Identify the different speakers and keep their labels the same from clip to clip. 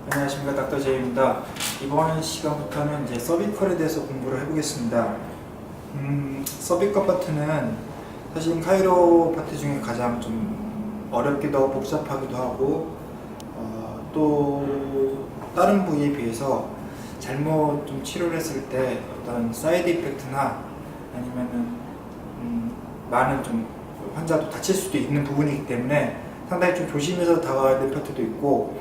Speaker 1: 안녕하십니까, 닥터 제이입니다. 이번 시간부터는 이제 서비컬에 대해서 공부를 해보겠습니다. 서비컬 파트는 사실 카이로 파트 중에 가장 좀 어렵기도 하고 복잡하기도 하고 또 다른 부위에 비해서 잘못 좀 치료를 했을 때 어떤 사이드 이펙트나 아니면은 많은 좀 환자도 다칠 수도 있는 부분이기 때문에 상당히 좀 조심해서 다가가야 될 파트도 있고,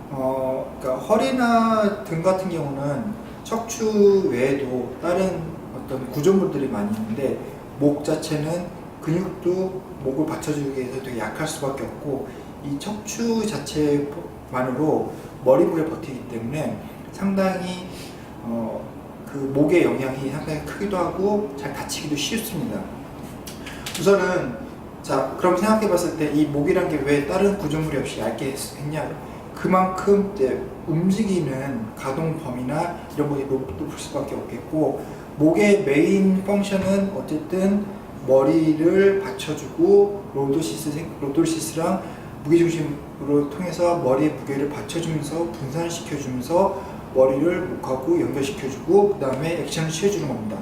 Speaker 1: 그러니까 허리나 등 같은 경우는 척추 외에도 다른 어떤 구조물들이 많이 있는데, 목 자체는 근육도 목을 받쳐주기 위해서 되게 약할 수밖에 없고, 이 척추 자체만으로 머리 무게를 버티기 때문에 상당히 그 목의 영향이 상당히 크기도 하고 잘 다치기도 쉽습니다. 우선은 자, 그럼 생각해 봤을 때 이 목이란 게 왜 다른 구조물이 없이 얇게 했냐? 그만큼 이제 움직이는 가동 범위나 이런 것이 높을 수밖에 없겠고, 목의 메인 펑션은 어쨌든 머리를 받쳐주고 로돌시스랑 무게중심으로 통해서 머리의 무게를 받쳐주면서 분산시켜주면서 머리를 목하고 연결시켜주고 그 다음에 액션을 취해주는 겁니다.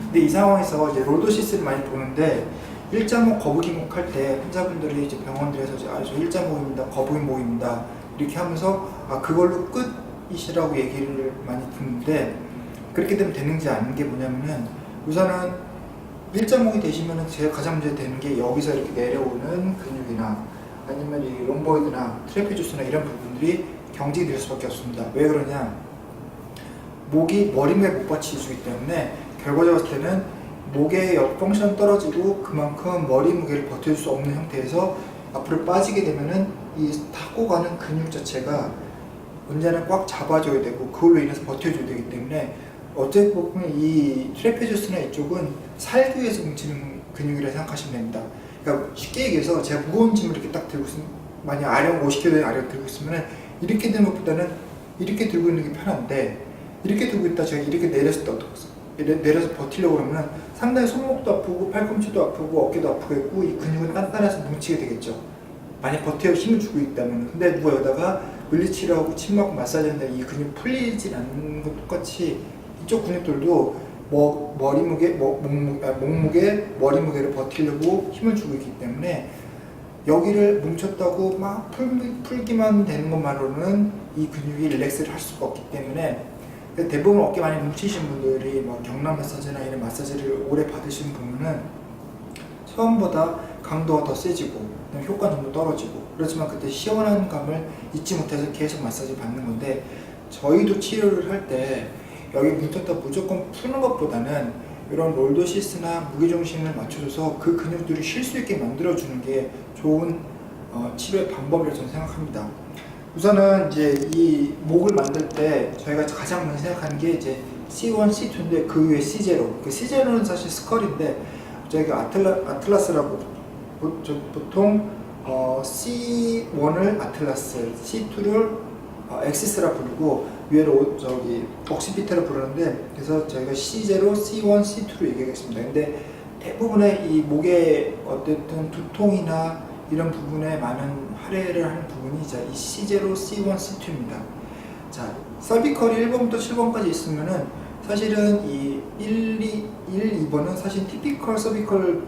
Speaker 1: 근데 이 상황에서 이제 로돌시스를 많이 보는데, 일자목 거북이목 할 때 환자분들이 이제 병원들에서 저 일자목입니다, 거북이목입니다 이렇게 하면서 그걸로 끝이시라고 얘기를 많이 듣는데, 그렇게 되면 되는지 아는 게 뭐냐면은, 우선은 일자목이 되시면은 제가 가장 문제 되는 게 여기서 이렇게 내려오는 근육이나 아니면 이 롬보이드나 트래피주스나 이런 부분들이 경직이 될 수밖에 없습니다. 왜 그러냐? 목이 머리무게 못 받치기 때문에 결과적으로 봤을 때는 목의 역 펑션 떨어지고 그만큼 머리 무게를 버틸 수 없는 형태에서 앞으로 빠지게 되면은 이 타고 가는 근육 자체가 언제나 꽉 잡아줘야 되고 그걸로 인해서 버텨줘야 되기 때문에, 어떻게 보면 이 트래페주스나 이쪽은 살기 위해서 뭉치는 근육이라 생각하시면 됩니다. 그러니까 쉽게 얘기해서 제가 무거운 짐을 이렇게 딱 들고 있으면, 만약 아령 50kg의 아령 들고 있으면 이렇게 되는 것보다는 이렇게 들고 있는 게 편한데, 이렇게 들고 있다 제가 이렇게 내렸을 때 어떻겠어요? 내려서 버티려고 그러면 상당히 손목도 아프고 팔꿈치도 아프고 어깨도 아프겠고 이 근육은 단단해서 뭉치게 되겠죠. 만약 버텨 힘을 주고 있다면. 근데 누가 여기다가 물리치료하고 침막 마사지 하는데 이 근육 풀리진 않는 것 똑같이 이쪽 근육들도 목무게, 머리 무게를 버티려고 힘을 주고 있기 때문에, 여기를 뭉쳤다고 막 풀기만 되는 것만으로는 이 근육이 릴렉스를 할 수가 없기 때문에, 대부분 어깨 많이 뭉치신 분들이 뭐 경락 마사지나 이런 마사지를 오래 받으신 분은 처음보다 강도가 더 세지고 효과는 좀 떨어지고, 그렇지만 그때 시원한 감을 잊지 못해서 계속 마사지 받는 건데, 저희도 치료를 할 때 여기 뭉쳤다 무조건 푸는 것보다는 이런 롤도시스나 무게중심을 맞춰줘서 그 근육들이 쉴 수 있게 만들어주는 게 좋은 치료의 방법이라고 저는 생각합니다. 우선은 이제 이 목을 만들 때 저희가 가장 많이 생각하는 게 이제 C1, C2인데 그 위에 C0. 그 C0는 사실 스컬인데 저희가 아틀라스라고 보통 C1을 아틀라스, C2를 엑시스라 부르고 위에를 저기 옥시피트라 부르는데, 그래서 저희가 C0, C1, C2로 얘기하겠습니다. 근데 대부분의 이 목의 어쨌든 두통이나 이런 부분에 많은 할애를 하는 부분이 이제 이 C0, C1, C2입니다. 자, 서비컬이 1번부터 7번까지 있으면은 사실은 이 1, 2번은 사실 티피컬 서비컬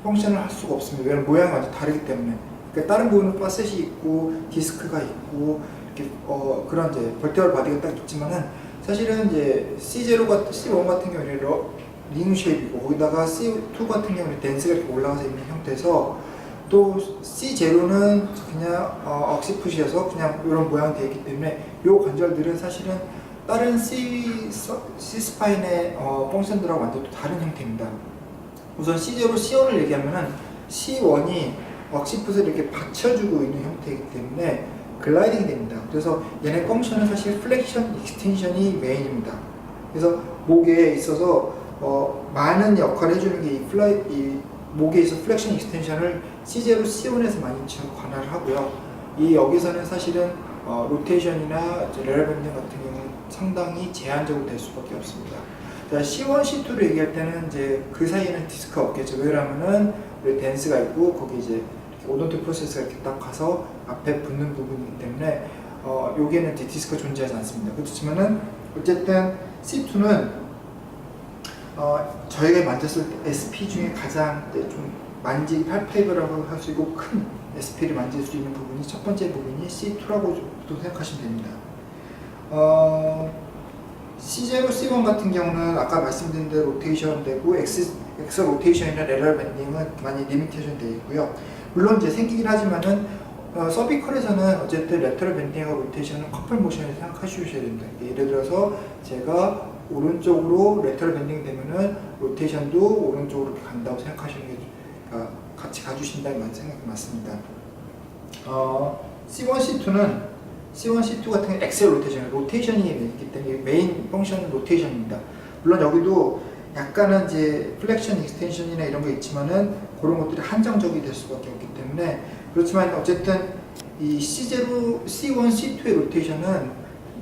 Speaker 1: 펑션을 할 수가 없습니다. 왜냐면 모양이 완전 다르기 때문에. 그러니까 다른 부분은 파셋이 있고 디스크가 있고 이렇게 그런 이제 벌티컬 바디가 딱 있지만은, 사실은 이제 C1 같은 경우는 링 쉐입이고 거기다가 C2 같은 경우는 댄스가 이렇게 올라가서 있는 형태에서, 또 C0는 그냥 억시풋이어서 그냥 이런 모양이 되어 있기 때문에 이 관절들은 사실은 다른 C 스파인의 펑션들하고 완전히 또 다른 형태입니다. 우선 C0, C1을 얘기하면은 C1이 억시풋을 이렇게 받쳐주고 있는 형태이기 때문에 글라이딩이 됩니다. 그래서 얘네 펑션은 사실 플렉션, 익스텐션이 메인입니다. 그래서 목에 있어서 많은 역할을 해주는 게 이 목에 있어 플렉션 익스텐션을 C0, C1에서 많이 관할을 하고요. 이 여기서는 사실은 로테이션이나 레러밴딩 같은 경우는 상당히 제한적으로 될 수밖에 없습니다. 자, C1, C2로 얘기할 때는 이제 그 사이에는 디스크가 없겠죠. 왜냐면은 댄스가 있고 거기 이제 오돈토 프로세스가 이렇게 딱 가서 앞에 붙는 부분이기 때문에 여기에는 디스크가 존재하지 않습니다. 그렇지만은 어쨌든 C2는 저희가 만졌을 때 SP 중에 가장 좀 만지기 팔페이블하고 할 수 있고 큰 SP를 만질 수 있는 부분이 첫 번째 부분이 C2라고 생각하시면 됩니다. C0, C1 같은 경우는 아까 말씀드린 대로 로테이션 되고 X 로테이션이나 레럴 밴딩은 많이 리미테이션 되어 있고요. 물론 이제 생기긴 하지만은 서비컬에서는 어쨌든 레터럴 밴딩하고 로테이션은 커플 모션을 생각하셔야 됩니다. 예를 들어서 제가 오른쪽으로 레터럴 밴딩 되면은 로테이션도 오른쪽으로 간다고 생각하시는 게 같이 가주신다는 생각이 맞습니다. C1, C2 같은 경우는 엑셀 로테이션이 있기 때문에 메인 펑션은 로테이션입니다. 물론 여기도 약간은 이제 플렉션, 익스텐션이나 이런 게 있지만은 그런 것들이 한정적이 될 수밖에 없기 때문에 그렇지만 어쨌든 이 C0, C1, C2의 로테이션은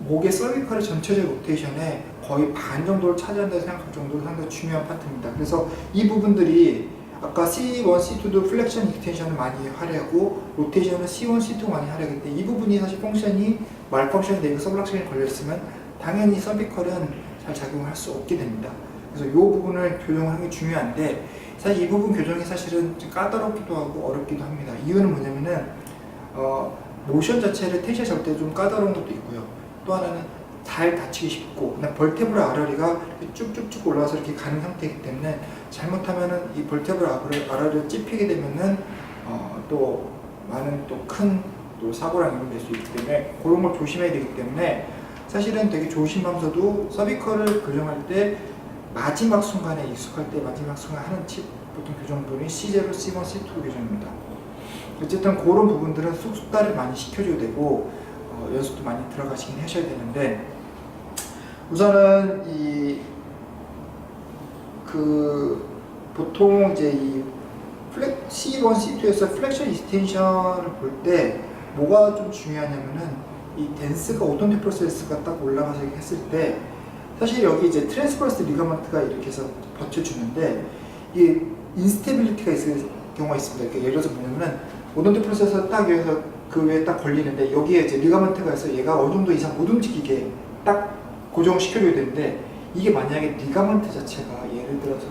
Speaker 1: 목의 서비컬의 전체적 로테이션의 거의 반 정도를 차지한다고 생각할 정도로 상당히 중요한 파트입니다. 그래서 이 부분들이 아까 C1, C2도 플렉션, 익스텐션을 많이 활용하고 로테이션은 C1, C2가 많이 활용하기 때문에 이 부분이 사실 펑션이 말펑션이 되고 서블락션이 걸려있으면 당연히 서비컬은 잘 작용을 할 수 없게 됩니다. 그래서 이 부분을 교정하는 게 중요한데 사실 이 부분 교정이 사실은 좀 까다롭기도 하고 어렵기도 합니다. 이유는 뭐냐면은 모션 자체를 텐션 잡을 때 좀 까다로운 것도 있고요. 또 하나는 잘 다치기 쉽고 벌테브라 아러리가 쭉쭉쭉 올라와서 이렇게 가는 상태이기 때문에 잘못하면은 이 벌테브라 아러리를 찝히게 되면은 또 많은 또 큰 또 사고랑 연결될 수 있기 때문에 그런 걸 조심해야 되기 때문에 사실은 되게 조심하면서도 서비컬을 교정할 때 마지막 순간에 익숙할 때 마지막 순간 하는 팁 보통 교정분이 C0, C1, C2 교정입니다. 어쨌든 그런 부분들은 숙달을 많이 시켜줘야 되고 연습도 많이 들어가시긴 하셔야 되는데 우선은 보통 이제 이 C1, C2에서 플렉션 익스텐션을 볼 때 뭐가 좀 중요하냐면은 이 댄스가 오톤티 프로세스가 딱 올라가서 했을 때 사실 여기 이제 트랜스버스 리가먼트가 이렇게 해서 버텨주는데 이 인스테빌리티가 있을 경우가 있습니다. 그러니까 예를 들어서 뭐냐면은 오톤티 프로세스 딱 여기서 그 위에 딱 걸리는데 여기에 이제 리가먼트가 있어 얘가 어느 정도 이상 못 움직이게 딱 고정시켜줘야 되는데 이게 만약에 리가먼트 자체가 예를 들어서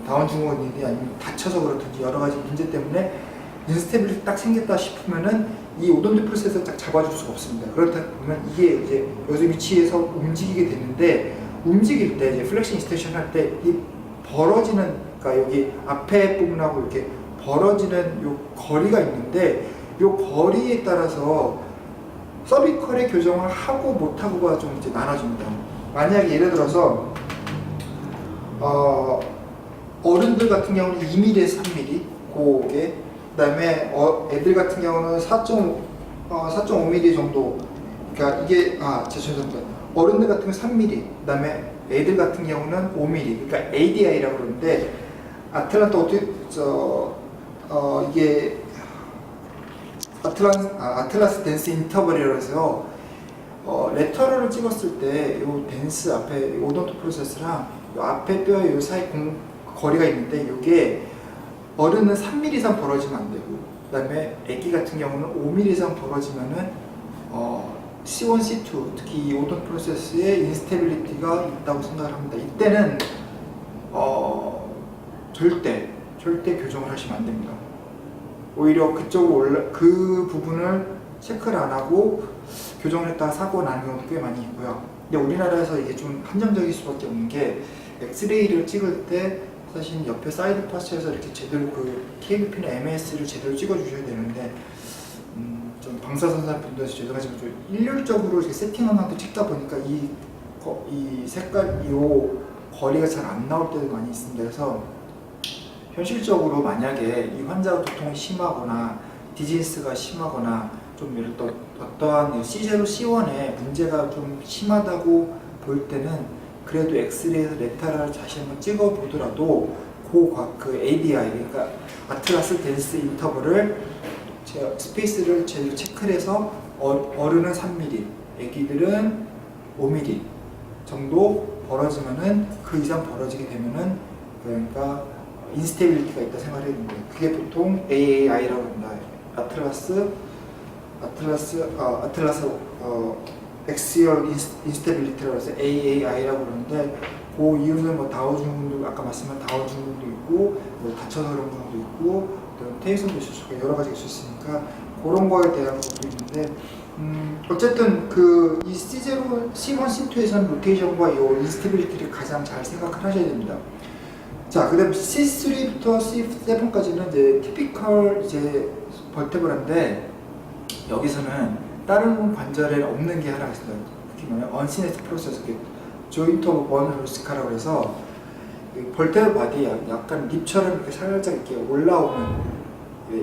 Speaker 1: 다운 증후군이든 아니면 다쳐서 그렇든지 여러 가지 문제 때문에 인스테빌리티 딱 생겼다 싶으면은 이 오돈트 프로세스를 딱 잡아줄 수가 없습니다. 그렇다 보면 이게 이제 여기 위치에서 움직이게 되는데 움직일 때 이제 플렉션 익스텐션 할 때 이 벌어지는 그러니까 여기 앞에 부분하고 이렇게 벌어지는 요 거리가 있는데 요 거리에 따라서 서비컬의 교정을 하고 못하고가 좀 이제 나눠집니다. 만약에 예를 들어서 어른들 같은 경우는 2mm에서 3mm 그게 그 다음에 애들 같은 경우는 4.5mm 정도 그러니까 이게 죄송합니다. 어른들 같은 경우는 3mm 그 다음에 애들 같은 경우는 5mm 그러니까 ADI라고 그러는데 이게 아틀라스 댄스 인터벌이라고 해서 레터럴을 찍었을 때 요 댄스 앞에 오돈토 프로세스랑 요 앞에 뼈의 요 사이 거리가 있는데 이게 어른은 3mm 이상 벌어지면 안 되고 그 다음에 애기 같은 경우는 5mm 이상 벌어지면은 C1, C2 특히 이 오돈 프로세스에 인스테빌리티가 있다고 생각을 합니다. 이때는 절대 교정을 하시면 안 됩니다. 오히려 그쪽으로 그 부분을 체크를 안 하고 교정을 했다가 사고 나는 경우도 꽤 많이 있고요. 근데 우리나라에서 이게 좀 한정적일 수밖에 없는 게 엑스레이를 찍을 때 사실 옆에 사이드 파츠에서 이렇게 제대로 그 KBP나 MAS를 제대로 찍어주셔야 되는데 좀 방사선사 분들에서 죄송하지만 좀 일률적으로 이렇게 세팅한 상태 찍다 보니까 이 색깔, 이 거리가 잘 안 나올 때도 많이 있습니다. 그래서 현실적으로 만약에 이 환자가 두통이 심하거나 디진스가 심하거나 좀 예를 들어 어떠한 C0, C1에 문제가 좀 심하다고 볼 때는 그래도 엑스레이에서 레타라를 다시 한번 찍어 보더라도 그 ADI 그러니까 아틀라스 댄스 인터벌을 스페이스를 제대로 체크를 해서 어른은 3mm, 애기들은 5mm 정도 벌어지면은 그 이상 벌어지게 되면은 그러니까 인스테빌리티가 있다 생각을 해야 됩니다. 그게 보통 AAI라고 합니다. 아틀라스 아틀라스 엑시얼 인스테빌리티라고 해서 AAI라고 그러는데, 그 이유는 뭐 다우 증후군도 아까 말씀한 다우 증후군도 있고, 뭐 다쳐서 그런 경우도 있고, 또 테이슨도 있을 수 있고 여러 가지가 있을 수 있으니까 그런 거에 대한 것도 있는데, 어쨌든 이 C0, C1, C2에서는 로테이션과 이 인스테빌리티를 가장 잘 생각을 하셔야 됩니다. 자, 그다음 C3부터 C7까지는 이제 티피컬 이제 벌테브라인데, 여기서는 다른 관절에 없는 게 하나 있어요. 특히 뭐냐, 언시네스 프로세스, 조인트 오브 번 루스카라고 해서 벌테브 바디 약간 립처럼 이렇게 살짝 이렇게 올라오는,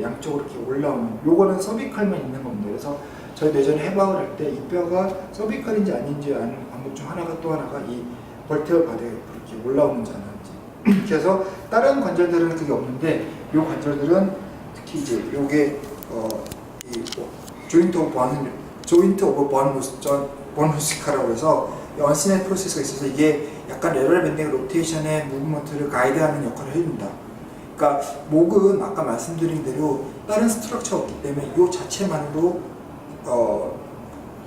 Speaker 1: 양쪽으로 이렇게 올라오는, 요거는 서비컬만 있는 겁니다. 그래서 저희 예전에 해방을 할 때 이 뼈가 서비컬인지 아닌지 아는 방법 중 하나가, 또 하나가 이 벌테브 바디가 이렇게 올라오는지 안 하는지. 그래서 다른 관절들은 그게 없는데, 요 관절들은 특히 이제 요게 조인트 오브 번 루스카라고 해서 언시넷 프로세스가 있어서 이게 약간 레럴 밴딩 로테이션의 무브먼트를 가이드하는 역할을 해줍니다. 그러니까 목은 아까 말씀드린 대로 다른 스트럭처가 없기 때문에 이 자체만으로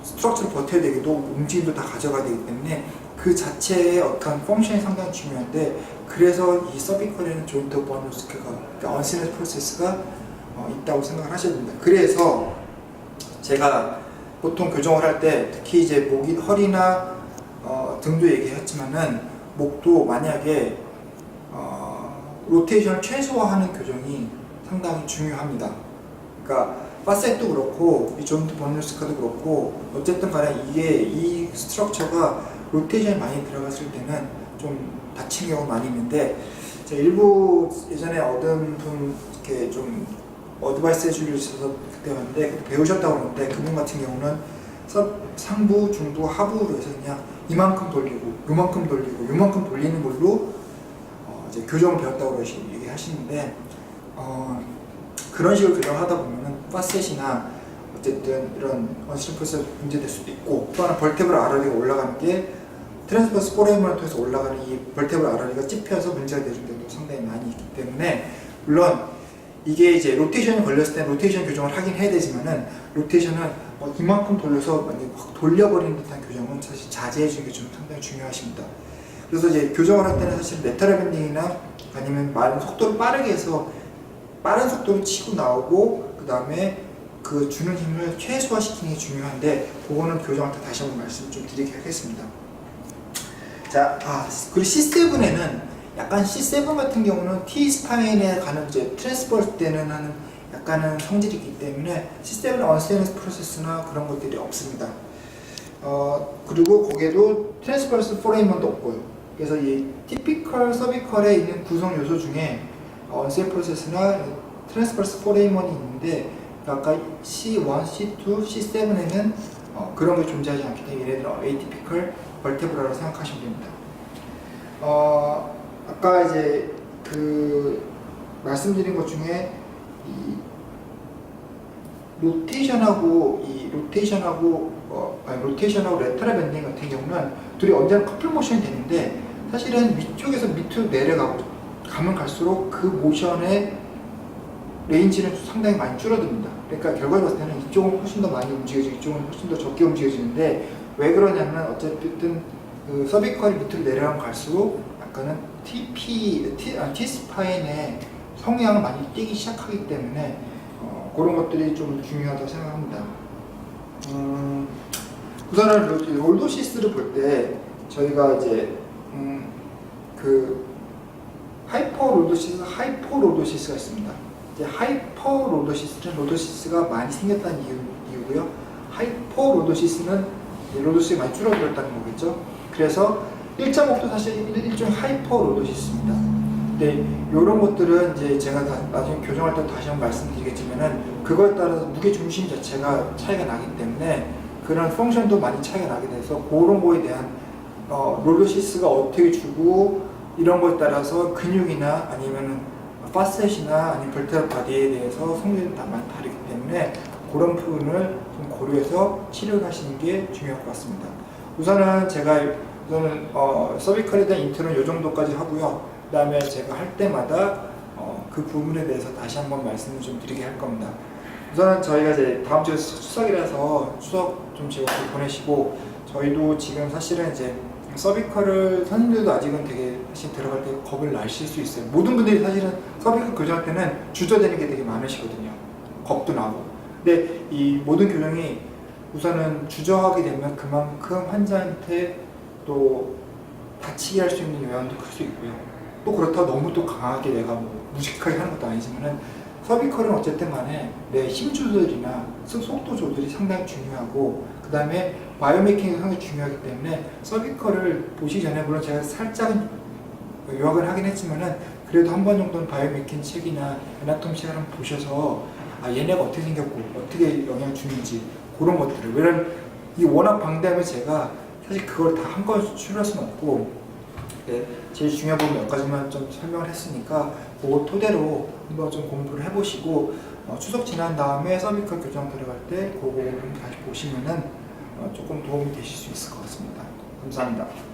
Speaker 1: 스트럭처를 버텨야 되기도, 움직임도 다 가져가야 되기 때문에 그 자체의 어떤 펑션이 상당히 중요한데, 그래서 이 서비컬에는 조인트 오브 번 루스카가, 그러니까 언시넷 프로세스가 있다고 생각을 하셔야 됩니다. 그래서 제가 보통 교정을 할 때 특히 이제 목이, 허리나 등도 얘기했지만은, 목도 만약에 로테이션을 최소화하는 교정이 상당히 중요합니다. 그러니까 파셋도 그렇고 이 조인트 번 루스카도 그렇고, 어쨌든 간에 이 스트럭처가 로테이션이 많이 들어갔을 때는 좀 다치는 경우가 많이 있는데, 제가 일부 예전에 얻은 분 이렇게 좀 어드바이스 해주려 있어서 그때 봤는데, 배우셨다고 그러는데, 그분 같은 경우는 상부, 중부, 하부로 해서 그냥 이만큼 돌리고, 요만큼 돌리고, 요만큼 돌리는 걸로 이제 교정을 배웠다고 얘기하시는데, 그런 식으로 교정하다 보면은 파셋이나 어쨌든 이런 언시넷 프로세스 문제될 수도 있고, 또 하나 벌테브럴 아러리가 올라가는 게 트랜스버스 포레이먼을 통해서 올라가는 이 벌테브럴 아러리가 찝혀서 문제가 되는 경우도 상당히 많이 있기 때문에, 물론 이게 이제 로테이션이 걸렸을 때 로테이션 교정을 하긴 해야 되지만은, 로테이션은 이만큼 돌려서 확 돌려버리는 듯한 교정은 사실 자제해 주는 게 좀 상당히 중요하십니다. 그래서 이제 교정을 할 때는 사실 레터럴 밴딩이나 아니면 말은 속도를 빠르게 해서 빠른 속도로 치고 나오고, 그 다음에 그 주는 힘을 최소화시키는 게 중요한데, 그거는 교정할 때 다시 한번 말씀 좀 드리겠습니다. 자, 그리고 C7에는 약간 C7 같은 경우는 T 스파인에 가는 이제 트랜스버스 때는 하는 약간은 성질이 있기 때문에 C7은 언스테인리스 프로세스나 그런 것들이 없습니다. 그리고 거기에도 트랜스버스 포레이먼도 없고요. 그래서 이 티피컬 서비컬에 있는 구성 요소 중에 언스테인 프로세스나 트랜스버스 포레이먼이 있는데, 아까 C1, C2, C7에는 그런 게 존재하지 않기 때문에 얘네들은 에이티피컬 벌테브라라고 생각하시면 됩니다. 아까 이제 말씀드린 것 중에 이 로테이션하고 레터럴 밴딩 같은 경우는 둘이 언제나 커플 모션이 되는데, 사실은 위쪽에서 밑으로 가면 갈수록 그 모션의 레인지는 상당히 많이 줄어듭니다. 그러니까 결과를 봤을 때는 이쪽은 훨씬 더 많이 움직여지고 이쪽은 훨씬 더 적게 움직여지는데, 왜 그러냐면 어쨌든 그 서비컬이 밑으로 내려가면 갈수록 약간은 T 스파인의 성향을 많이 띄기 시작하기 때문에 그런 것들이 좀 중요하다고 생각합니다. 우선은 롤도시스를 볼 때 저희가 이제 그 하이퍼로도시스가 있습니다. 이제 하이퍼로도시스는 로도시스가 많이 생겼다는 이유고요. 하이퍼로도시스는 로도시스가 많이 줄어들었다는 거겠죠. 그래서 1.5도 사실 일종의 하이퍼로도시스입니다. 근데 이런 것들은 이제 제가 나중에 교정할 때 다시 한번 말씀드리겠지만은, 그거에 따라서 무게 중심 자체가 차이가 나기 때문에 그런 펑션도 많이 차이가 나게 돼서, 그런 거에 대한 로도시스가 어떻게 주고 이런 거에 따라서 근육이나 아니면은 파셋이나 아니면 벌테럴 바디에 대해서 성질이 다 많이 다르기 때문에 그런 부분을 좀 고려해서 치료를 하시는 게 중요할 것 같습니다. 우선은 서비컬에 대한 인트로는 이 정도까지 하고요. 그 다음에 제가 할 때마다 그 부분에 대해서 다시 한번 말씀을 좀 드리게 할 겁니다. 우선은 저희가 이제 다음 주에 추석이라서 추석 좀 즐겁게 보내시고, 저희도 지금 사실은 이제 서비컬을 선생님들도 아직은 되게 사실 들어갈 때 겁을 나실 수 있어요. 모든 분들이 사실은 서비컬 교정할 때는 주저되는 게 되게 많으시거든요. 겁도 나고. 근데 이 모든 교정이 우선은 주저하게 되면 그만큼 환자한테 또 다치게 할 수 있는 영향도 클 수 있고요. 또 그렇다고 너무 또 강하게 내가 뭐 무식하게 하는 것도 아니지만은, 서비컬은 어쨌든 간에 내 힘 조절이나 속도 조절이 상당히 중요하고, 그 다음에 바이오메킹이 상당히 중요하기 때문에 서비컬을 보시기 전에, 물론 제가 살짝은 요약을 하긴 했지만은 그래도 한 번 정도는 바이오메킹 책이나 애나토미 책을 한번 보셔서 얘네가 어떻게 생겼고 어떻게 영향을 주는지 그런 것들을, 왜냐면 이 워낙 방대하면 제가 사실 그걸 다 한꺼번에 추출할 수는 없고, 제일 중요한 부분 몇 가지만 좀 설명을 했으니까 그거 토대로 한번 좀 공부를 해보시고, 추석 지난 다음에 서비컬 교정 들어갈 때 그거 다시 보시면은 조금 도움이 되실 수 있을 것 같습니다. 감사합니다.